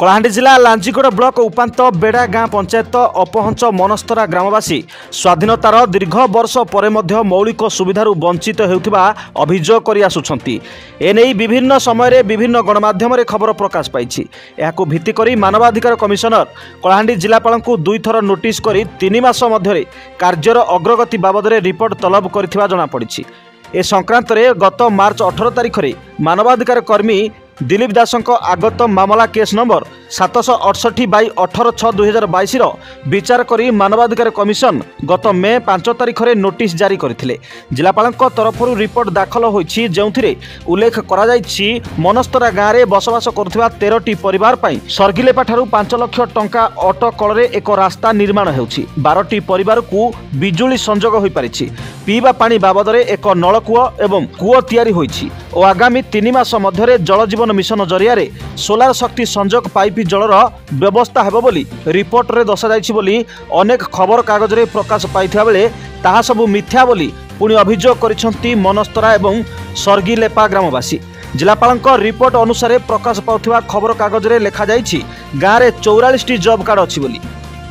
कलाहांडी जिला लांजीगड़ ब्लॉक उपांत बेड़ा गाँ पंचायत अपहंच मनस्तरा ग्रामवासी स्वाधीनतार दीर्घ वर्ष पर मौलिक सुविधार वंचित होता अभियोग कर आसुंच। एने विभिन्न समय विभिन्न गणमाध्यम खबर प्रकाश पाई। यह भित्तिक मानवाधिकार कमिशनर कलाहांडी जिलापाल को 2 थर नोटिस कर 3 मास मध्य कार्यर अग्रगति बाबद रिपोर्ट तलब कर जमापड़ी। ए संक्रांत गत मार्च 18 तारिख में मानवाधिकार कर्मी दिलीप दासंक आगत मामला केस नंबर 768/18/2022 विचार करी मानवाधिकार कमिशन गत मे 5 तारिख में नोटिस जारी करथिले। जिलापाल तरफ रिपोर्ट दाखल होईछि जेउथिरे उल्लेख करा जायछि मनस्तरा गाँव में बसवास करुवा 13टी परिवार पई सर्गिलेपा ठारू 5 लाख टंका अटकल एक रास्ता निर्माण हेउछि। 12टी परिवार को बिजुली संजोग होई परिछि। पीवा पानी बाबद एक नलकूଅ एवं कूଅ तैयारी होईछि और आगामी 3 मास मध्य जल जीवन मिशन जरिया सोलार शक्ति संजोग पाइप जलर व्यवस्था हेबो बोली रिपोर्ट रे दर्शाଯାଇଛି बोली अनेक खबर कागज रे प्रकाश पाइथिबा बेले ताहा सबु मिथ्या बोली पुणी अभियोग करिसेंती मनस्तरा एवं सर्गिलेपा ग्रामवासी। जिलापाल रिपोर्ट अनुसार प्रकाश पाउथिबा खबर कागज रे लेखा जाइछि गाँ रे 44टी जॉब कार्ड अछि बोली।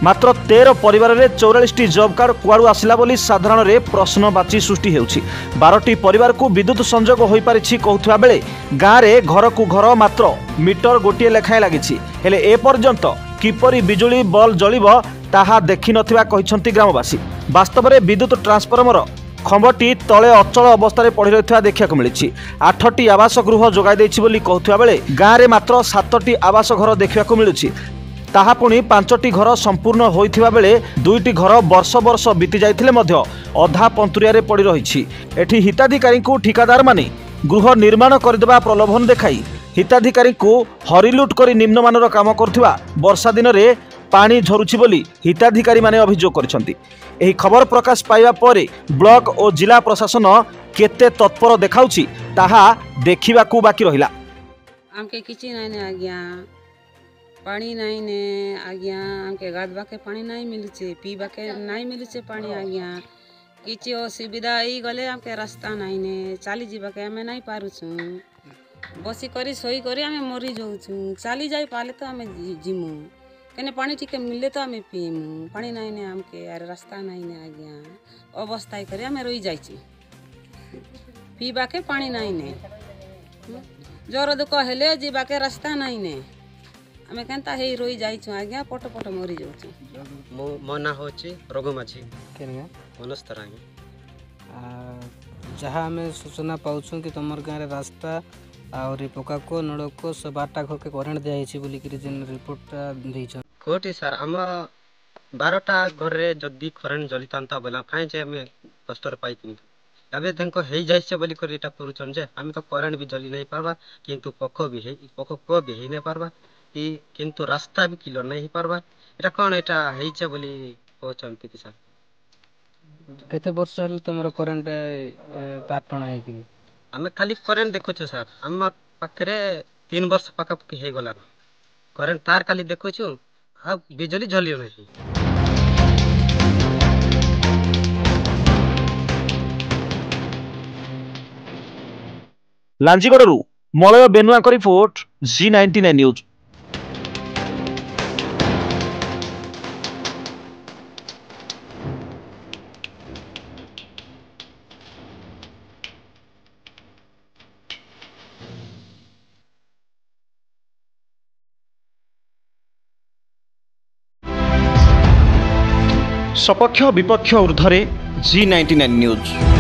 मात्र 13 परिवार में 44टी जॉब कार्ड कुआड़ू आसला बोली साधारण रे प्रश्नवाची सृष्टि हेउछि। 12टी परिवार को विद्युत संजोग होई पारिछि कहउथबा बेले गाँ रे घर को घर मात्र मीटर गोटिए लेखाए लागिछि। हेले ए पर्यंत किपरि बिजुली बल्ब जलिबो ताहा देखि नथिबा कहिसंती ग्रामवासी। वास्तव में विद्युत ट्रांसफॉर्मर खंबटी तले अचल अवस्था पड़ी रही देखा मिली। 8टी आवास गृह जोगाई देछि बोली कहउथबा बेले गाँ रे मात्र 7टी आवास घर देखा मिलुछि। ताहा पुणी 5टी घर संपूर्ण होइथिबा बेले 2टी घर वर्ष वर्ष बीती जाइथिले मध्य अधा पंतुरिया पड़ी रही। एठी हिताधिकारी को ठिकादार माने गृह निर्माण करदेबा प्रलोभन देखाई हिताधिकारी को हरिलुट कर निम्नमानर काम करथिबा वर्षा दिन रे पानी झरुछि बोली हिताधिकारी माने अभियोग करछंती। एही खबर प्रकाश पाइबा परे ब्लॉक और जिला प्रशासन केते तत्पर देखाउछि ताहा देखिबाकू बाकी रहिला। आमके किछि नै ने आज्ञा पानी नहीं ने आज्ञा आमके गाधवा के पानी नहीं मिलुचे पीवा के नहीं मिलुचे पानी आज्ञा किछि असुविधा आई गले आमके रास्ता नहीं ने चली जीवा के हमें नहीं पारुछु बसी करी सोई करी हमें मरी जाउछु चली जाई पाले तो हमें जिमु कने पानी ठीक मिलले तो हमें पीमु पानी नहीं ने आमके अरे रास्ता नहीं ने आज्ञा अवस्था करी हमें रोई जाइछि पीवा के पानी नहीं ने जोर दुख हेले जीवा के रास्ता नहीं ने आमे केनता हे रोई जाइछु आज्ञा पट पट मरी जाउछु। मो ना होछि रघुमाछी केनगा मनस्तरा जहाँ आम सूचना पाऊँ कि तुम गाँव रास्ता और पकाको नड़को सब 8टा घर के करेन्ट दिखाई बोलिक रिपोर्टा देछन कोटी सर आम 12टा घर रे जदी करेन्ट जलितांता बोला काई जे हमें कष्टर पाई अबे तंको हे जाइसे बोली कर एटा करूछन जे हम तो करेन्ट भी जली नहीं पारबा किंतु पखो भी हे पखो को भी हे नहीं पारबा किंतु रास्ता भी क्लियर नहीं पारबा एटा कोन एटा हेइचे बोली कहचंती कि सर केते वर्ष हल तमरो करेन्ट तारटण है कि हमें खाली करेन्ट देखो छ सर हम पाखरे 3 वर्ष पाका हे गला करेन्ट तार खाली देखो छु अब बिजली जलियो नहीं। लांजीगड़रू मलय बेनुआ का रिपोर्ट G99 न्यूज। सपक्ष विपक्ष ऊर्ध्वे G99 न्यूज।